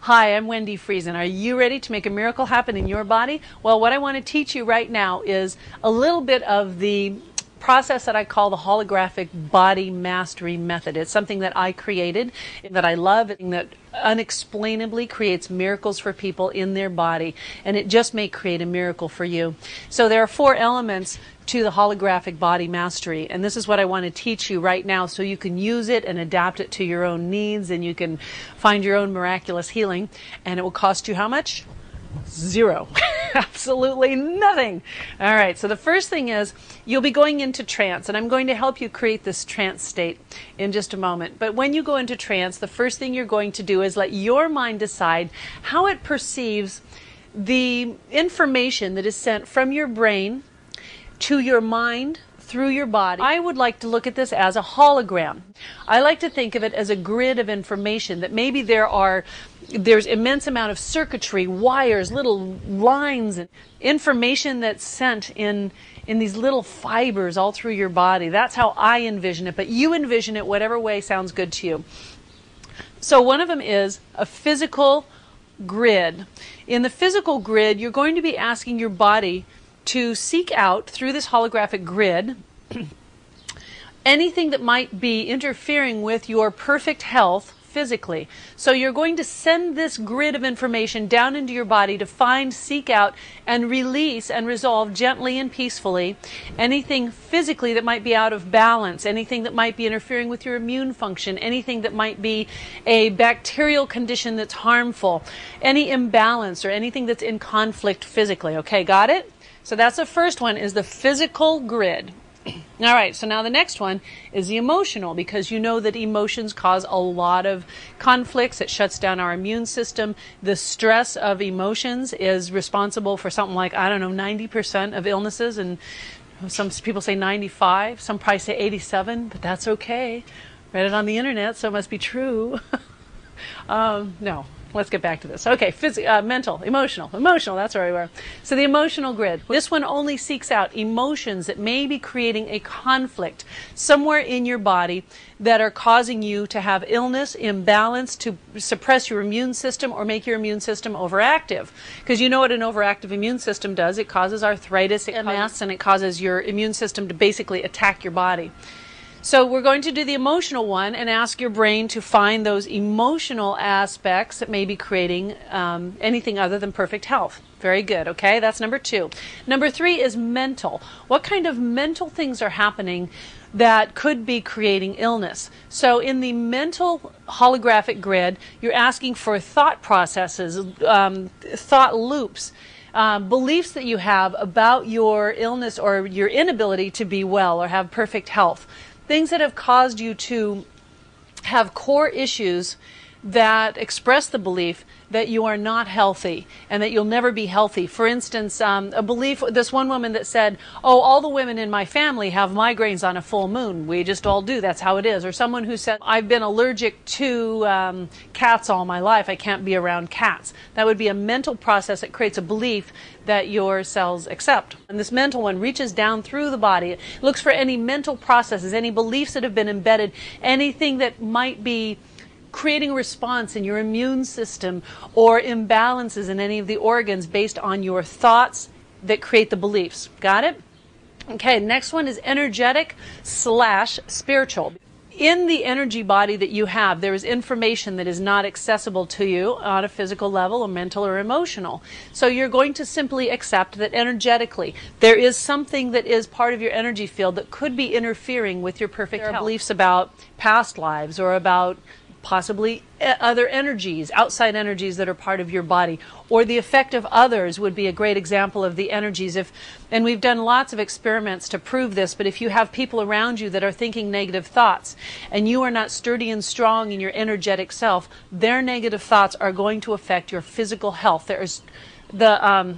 Hi, I'm Wendy Friesen. Are you ready to make a miracle happen in your body? Well, what I want to teach you right now is a little bit of the process that I call the holographic body mastery method. It's something that I created, that I love, and that unexplainably creates miracles for people in their body, and it just may create a miracle for you. So there are 4 elements to the holographic body mastery, and this is what I want to teach you right now so you can use it and adapt it to your own needs, and you can find your own miraculous healing. And it will cost you how much? 0. Absolutely nothing. All right, so the first thing is you'll be going into trance, and I'm going to help you create this trance state in just a moment. But when you go into trance, the first thing you're going to do is let your mind decide how it perceives the information that is sent from your brain to your mind through your body. I would like to look at this as a hologram. I like to think of it as a grid of information, that maybe there's immense amount of circuitry, wires, little lines, and information that's sent in these little fibers all through your body. That's how I envision it, but you envision it whatever way sounds good to you. So one of them is a physical grid. In the physical grid, you're going to be asking your body to seek out, through this holographic grid, anything that might be interfering with your perfect health physically. So you're going to send this grid of information down into your body to find, seek out, and release and resolve gently and peacefully anything physically that might be out of balance, anything that might be interfering with your immune function, anything that might be a bacterial condition that's harmful, any imbalance or anything that's in conflict physically. Okay, got it? So that's the first one, is the physical grid. All right, so now the next one is the emotional, because you know that emotions cause a lot of conflicts. It shuts down our immune system. The stress of emotions is responsible for something like, 90% of illnesses, and some people say 95, some probably say 87, but that's okay. Read it on the internet, so it must be true. No. Let's get back to this. Okay, mental, emotional, that's where we were. So the emotional grid. This one only seeks out emotions that may be creating a conflict somewhere in your body that are causing you to have illness, imbalance, to suppress your immune system or make your immune system overactive. Because you know what an overactive immune system does. It causes arthritis, MS, and it causes your immune system to basically attack your body. So we're going to do the emotional one and ask your brain to find those emotional aspects that may be creating anything other than perfect health. Very good. Okay, that's number 2. Number 3 is mental. What kind of mental things are happening that could be creating illness? So in the mental holographic grid, you're asking for thought processes, thought loops, beliefs that you have about your illness or your inability to be well or have perfect health. Things that have caused you to have core issues that express the belief that you are not healthy and that you'll never be healthy. For instance, a belief, this one woman that said, oh, all the women in my family have migraines on a full moon. We just all do. That's how it is. Or someone who said, I've been allergic to cats all my life. I can't be around cats. That would be a mental process that creates a belief that your cells accept. And this mental one reaches down through the body. It looks for any mental processes, any beliefs that have been embedded, anything that might be creating a response in your immune system or imbalances in any of the organs based on your thoughts that create the beliefs. Got it? Okay, next one is energetic / spiritual. In the energy body that you have, there is information that is not accessible to you on a physical level or mental or emotional. So you're going to simply accept that energetically there is something that is part of your energy field that could be interfering with your perfect health. Beliefs about past lives or about possibly other energies, outside energies that are part of your body, or the effect of others would be a great example of the energies. And we've done lots of experiments to prove this, but if you have people around you that are thinking negative thoughts and you are not sturdy and strong in your energetic self, their negative thoughts are going to affect your physical health. There's the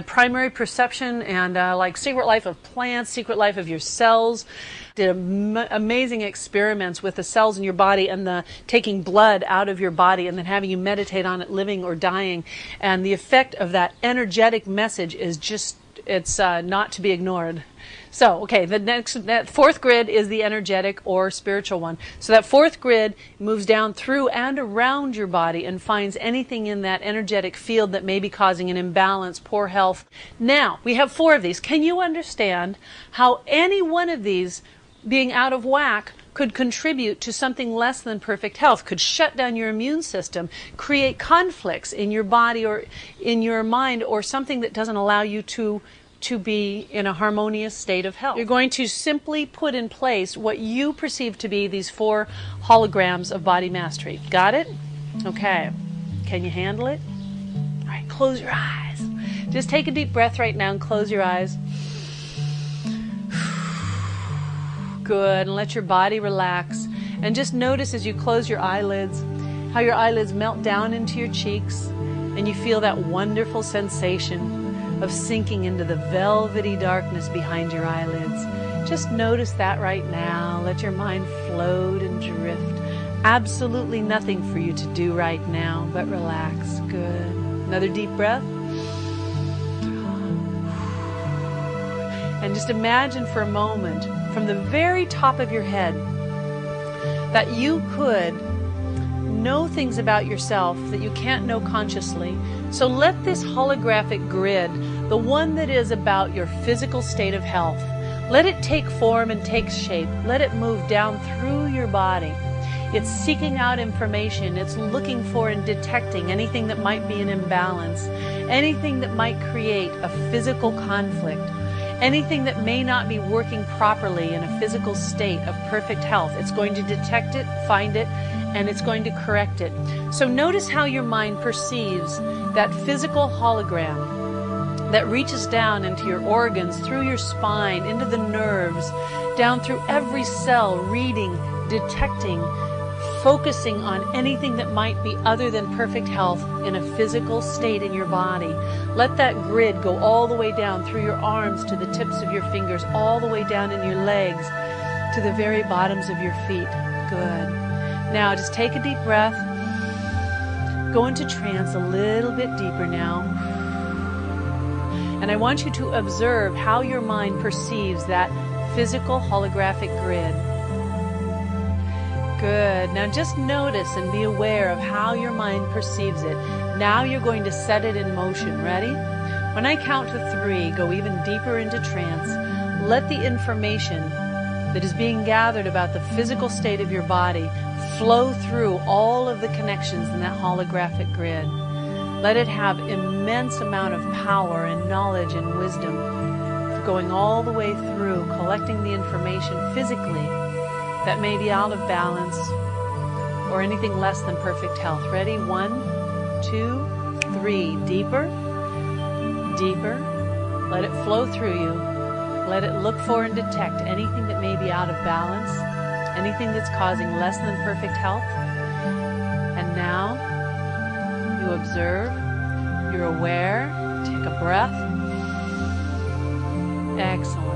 primary perception and like secret life of plants, secret life of your cells. Did amazing experiments with the cells in your body and the taking blood out of your body and then having you meditate on it, living or dying. And the effect of that energetic message is just it's not to be ignored. So, okay, that fourth grid is the energetic or spiritual one. So that fourth grid moves down through and around your body and finds anything in that energetic field that may be causing an imbalance, poor health. Now, we have 4 of these. Can you understand how any one of these being out of whack could contribute to something less than perfect health, could shut down your immune system, create conflicts in your body or in your mind, or something that doesn't allow you to be in a harmonious state of health? You're going to simply put in place what you perceive to be these 4 holograms of body mastery. Got it? Okay. Can you handle it? All right, close your eyes. Just take a deep breath right now and close your eyes. Good, and let your body relax. And just notice as you close your eyelids, how your eyelids melt down into your cheeks, and you feel that wonderful sensation of sinking into the velvety darkness behind your eyelids. Just notice that right now. Let your mind float and drift. Absolutely nothing for you to do right now, but relax. Good. Another deep breath. And just imagine for a moment, from the very top of your head, that you could know things about yourself that you can't know consciously. So let this holographic grid, the one that is about your physical state of health, let it take form and take shape. Let it move down through your body. It's seeking out information. It's looking for and detecting anything that might be an imbalance, anything that might create a physical conflict, anything that may not be working properly in a physical state of perfect health. It's going to detect it, find it, and it's going to correct it. So notice how your mind perceives that physical hologram that reaches down into your organs, through your spine, into the nerves, down through every cell, reading, detecting, focusing on anything that might be other than perfect health in a physical state in your body. Let that grid go all the way down through your arms to the tips of your fingers, all the way down in your legs to the very bottoms of your feet. Good. Now just take a deep breath. Go into trance a little bit deeper now. And I want you to observe how your mind perceives that physical holographic grid. Good. Now just notice and be aware of how your mind perceives it. Now you're going to set it in motion. Ready? When I count to 3, go even deeper into trance. Let the information that is being gathered about the physical state of your body flow through all of the connections in that holographic grid. Let it have immense amount of power and knowledge and wisdom, going all the way through, collecting the information physically that may be out of balance or anything less than perfect health. Ready? 1, 2, 3. Deeper, deeper. Let it flow through you. Let it look for and detect anything that may be out of balance, anything that's causing less than perfect health. And now you observe, you're aware. Take a breath. Excellent.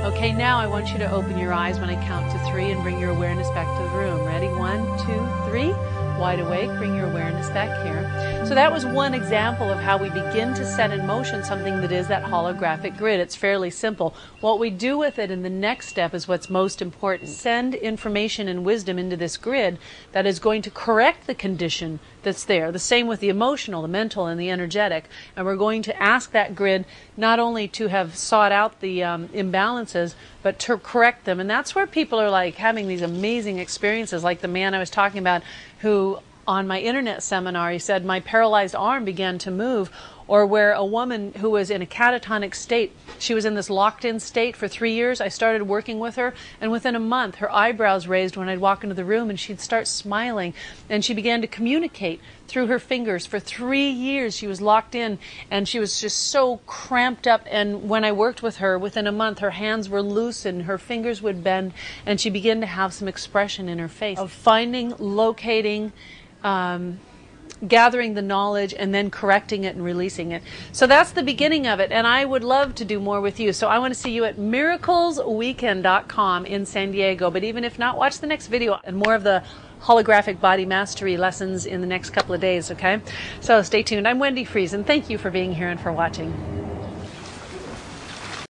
Okay, now I want you to open your eyes when I count to 3 and bring your awareness back to the room. Ready? 1, 2, 3. Wide awake, bring your awareness back here. So that was one example of how we begin to set in motion something that is that holographic grid. It's fairly simple. What we do with it in the next step is what's most important. Send information and wisdom into this grid that is going to correct the condition that's there. The same with the emotional, the mental, and the energetic. And we're going to ask that grid not only to have sought out the imbalances, but to correct them. And that's where people are like having these amazing experiences, like the man I was talking about who on my internet seminar, he said, my paralyzed arm began to move. Or where a woman who was in a catatonic state, she was in this locked-in state for 3 years. I started working with her, and within a month, her eyebrows raised when I'd walk into the room, and she'd start smiling. And she began to communicate through her fingers. For 3 years, she was locked in, and she was just so cramped up. And when I worked with her, within a month, her hands were loosened, her fingers would bend, and she began to have some expression in her face of finding, locating, gathering the knowledge and then correcting it and releasing it. So that's the beginning of it, and I would love to do more with you. So I want to see you at miraclesweekend.com in San Diego. But even if not, watch the next video and more of the holographic body mastery lessons in the next couple of days, okay? So stay tuned. I'm Wendy Fries, and thank you for being here and for watching.